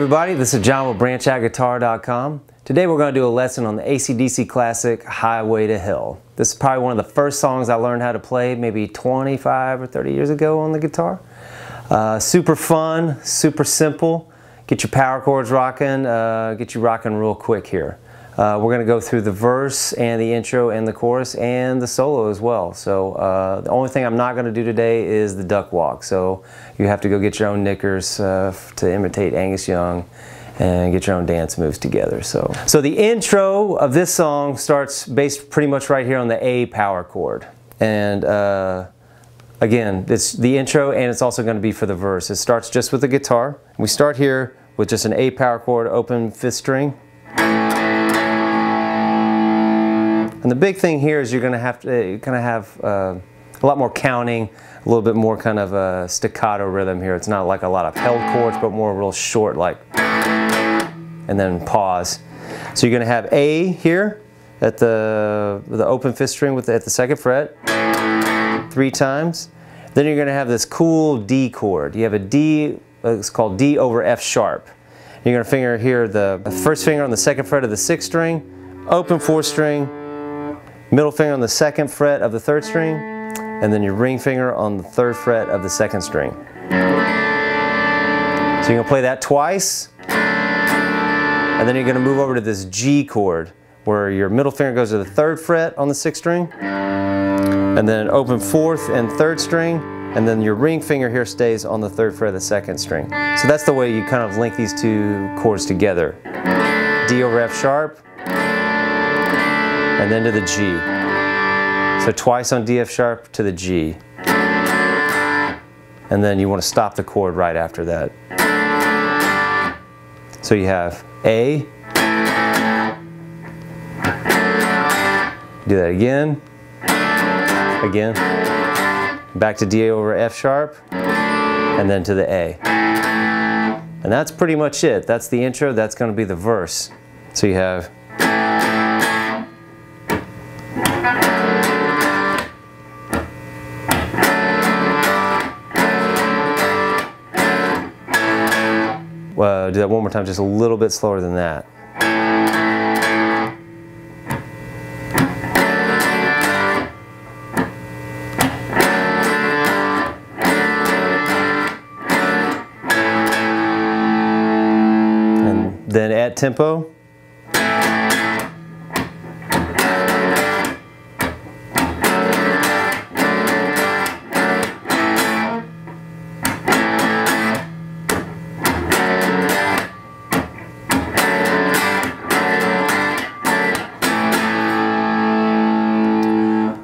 everybody, this is John with BranchOutGuitar.com. Today we're going to do a lesson on the ACDC classic, Highway to Hell. This is probably one of the first songs I learned how to play maybe 25 or 30 years ago on the guitar. Super fun, super simple. Get your power chords rocking, get you rocking real quick here. We're going to go through the verse and the intro and the chorus and the solo as well. So the only thing I'm not going to do today is the duck walk. So you have to go get your own knickers to imitate Angus Young and get your own dance moves together. So the intro of this song starts based pretty much right here on the A power chord. And again, it's the intro and it's also going to be for the verse. It starts just with the guitar. We start here with just an A power chord, open 5th string. And the big thing here is you're going to have a lot more counting, a little bit more kind of a staccato rhythm here. It's not like a lot of held chords, but more real short, like, and then pause. So you're going to have A here at the open 5th string at the 2nd fret, 3 times. Then you're going to have this cool D chord. You have a D, it's called D over F sharp. You're going to finger here the 1st finger on the 2nd fret of the 6th string, open 4th string, middle finger on the 2nd fret of the 3rd string, and then your ring finger on the 3rd fret of the 2nd string. So you're going to play that twice, and then you're going to move over to this G chord, where your middle finger goes to the 3rd fret on the 6th string, and then open 4th and 3rd string, and then your ring finger here stays on the 3rd fret of the 2nd string. So that's the way you kind of link these two chords together. D over F sharp, and then to the G. So twice on D, F sharp to the G. And then you want to stop the chord right after that. So you have A. Do that again. Again. Back to D over F sharp. And then to the A. And that's pretty much it. That's the intro. That's going to be the verse. So you have do that one more time, just a little bit slower than that. And then at tempo.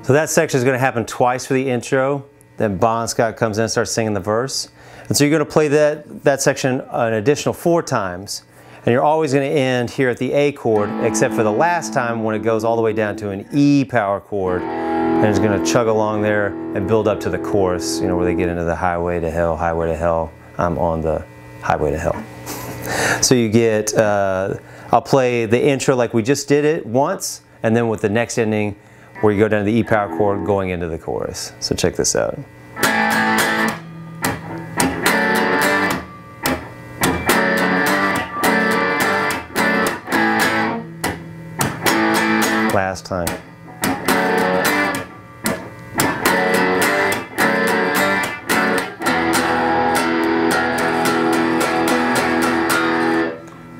So that section is going to happen twice for the intro. Then Bon Scott comes in and starts singing the verse. And so you're going to play that section an additional 4 times. And you're always going to end here at the A chord, except for the last time when it goes all the way down to an E power chord. And it's going to chug along there and build up to the chorus, you know, where they get into the highway to hell, highway to hell. I'm on the highway to hell. So you get, I'll play the intro like we just did it once, and then with the next ending, where you go down to the E power chord going into the chorus. So check this out. Last time.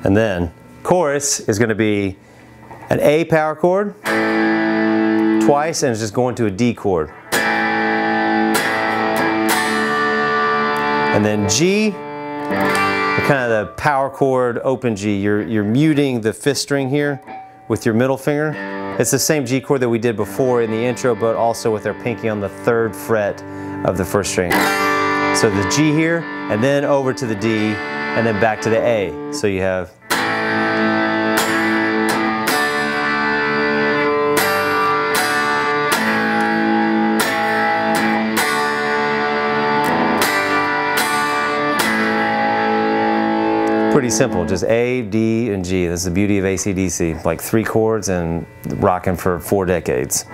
And then chorus is going to be an A power chord twice, and it's just going to a D chord. And then G, kind of the power chord open G. You're muting the 5th string here with your middle finger. It's the same G chord that we did before in the intro, but also with our pinky on the 3rd fret of the 1st string. So the G here, and then over to the D, and then back to the A. So you have pretty simple, just A, D, and G. This is the beauty of ACDC, like 3 chords and rocking for 4 decades.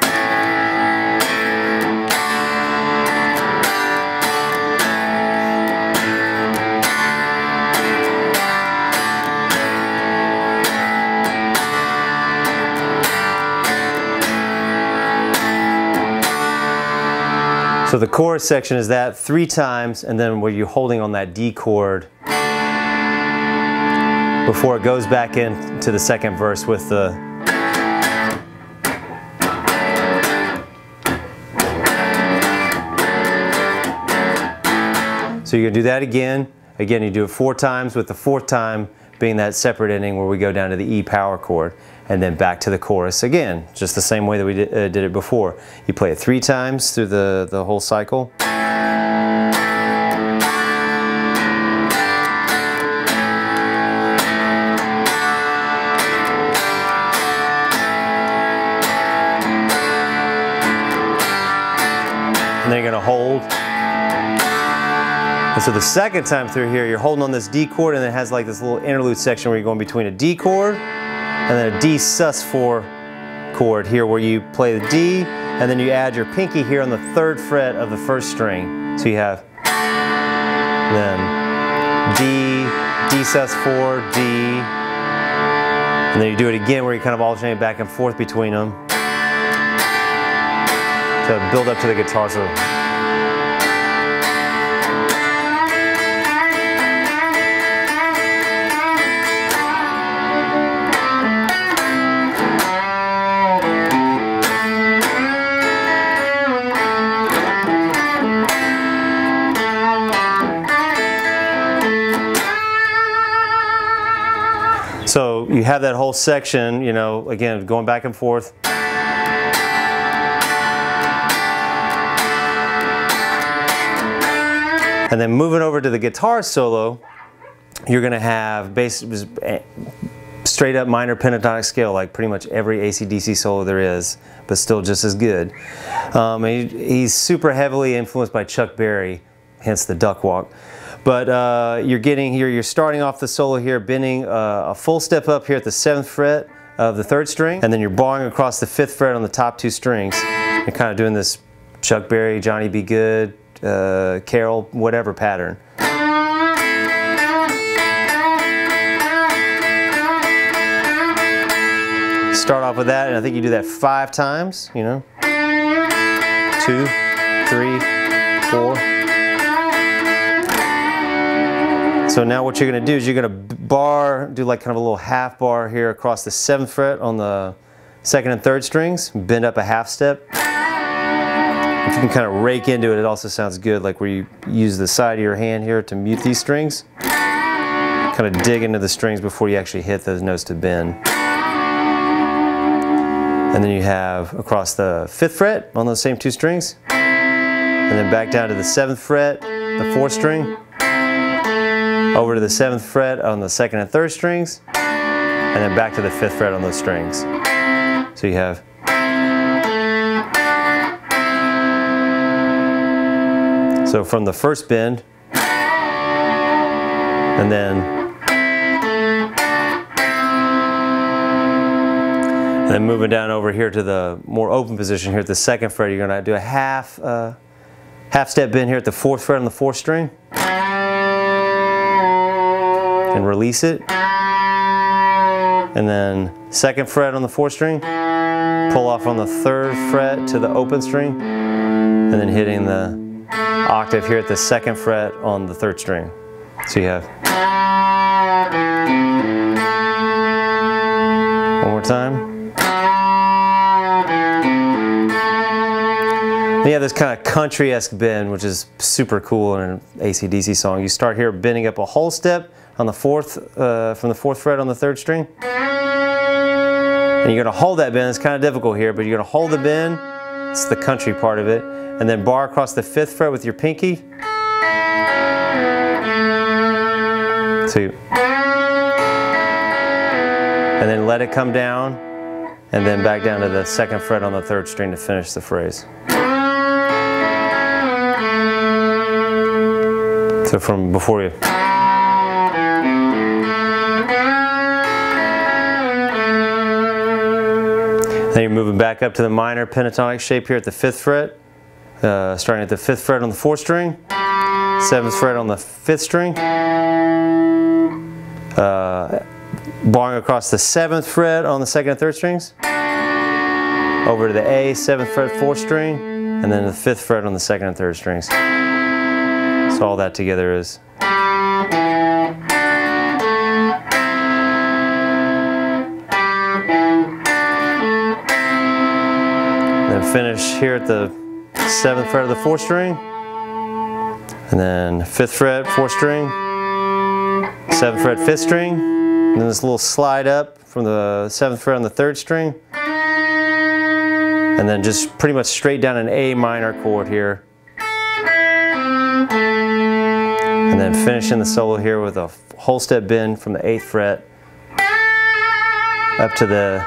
So the chorus section is that 3 times, and then where you're holding on that D chord before it goes back into the second verse with the So you're gonna do that again. Again, you do it 4 times, with the 4th time being that separate ending where we go down to the E power chord, and then back to the chorus again, just the same way that we did it before. You play it 3 times through the whole cycle. And then you're gonna hold. And so the second time through here, you're holding on this D chord, and it has like this little interlude section where you're going between a D chord and then a D sus4 chord here, where you play the D and then you add your pinky here on the 3rd fret of the 1st string. So you have then D, D sus4, D, and then you do it again where you kind of alternate back and forth between them to build up to the guitar solo. So you have that whole section, you know, again, going back and forth. And then moving over to the guitar solo, you're going to have straight up minor pentatonic scale, like pretty much every AC/DC solo there is, but still just as good. He's super heavily influenced by Chuck Berry, hence the duck walk. But you're getting here, you're starting off the solo here, bending a full step up here at the 7th fret of the 3rd string, and then you're barring across the 5th fret on the top 2 strings. You're kind of doing this Chuck Berry, Johnny B. Good, Carol, whatever pattern. Start off with that, and I think you do that 5 times, you know. 2, 3, 4. So now what you're going to do is you're going to do like kind of a little half bar here across the 7th fret on the 2nd and 3rd strings, bend up a half step. If you can kind of rake into it, it also sounds good, like where you use the side of your hand here to mute these strings. Kind of dig into the strings before you actually hit those notes to bend. And then you have across the 5th fret on those same 2 strings, and then back down to the 7th fret, the 4th string, over to the 7th fret on the 2nd and 3rd strings, and then back to the 5th fret on those strings. So you have so from the first bend, and then moving down over here to the more open position here at the 2nd fret, you're going to do a half step bend here at the 4th fret on the 4th string, and release it, and then 2nd fret on the 4th string, pull off on the 3rd fret to the open string, and then hitting the octave here at the 2nd fret on the 3rd string. So you have one more time. Then you have this kind of country-esque bend, which is super cool in an AC/DC song. You start here bending up a whole step on the 4th, from the 4th fret on the 3rd string. And you're going to hold that bend. It's kind of difficult here, but you're going to hold the bend. It's the country part of it. And then bar across the 5th fret with your pinky. And then let it come down, and then back down to the 2nd fret on the 3rd string to finish the phrase. So from before you. Then you're moving back up to the minor pentatonic shape here at the 5th fret, starting at the 5th fret on the 4th string, 7th fret on the 5th string, barring across the 7th fret on the 2nd and 3rd strings, over to the A, 7th fret, 4th string, and then the 5th fret on the 2nd and 3rd strings. So all that together is. Then finish here at the 7th fret of the 4th string, and then 5th fret, 4th string, 7th fret, 5th string, and then this little slide up from the 7th fret on the 3rd string, and then just pretty much straight down an A minor chord here, and then finishing the solo here with a whole step bend from the 8th fret up to the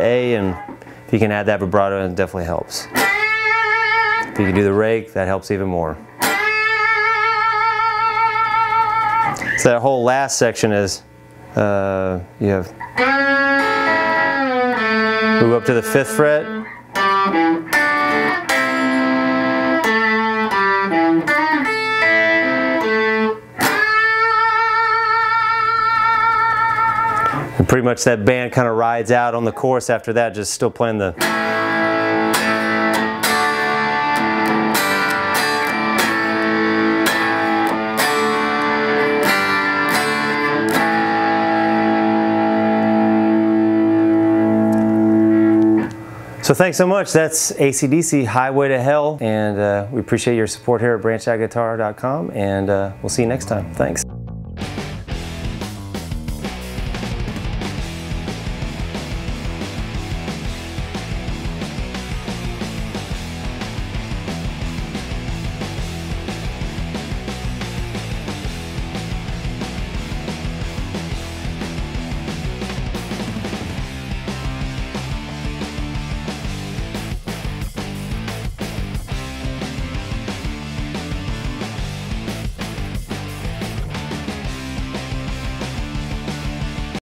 A, and if you can add that vibrato, it definitely helps. If you can do the rake, that helps even more. So that whole last section is, you have move up to the 5th fret, and pretty much that band kind of rides out on the chorus after that, just still playing the. So thanks so much. That's ACDC, Highway to Hell, and we appreciate your support here at branchoutguitar.com, and we'll see you next time. Thanks.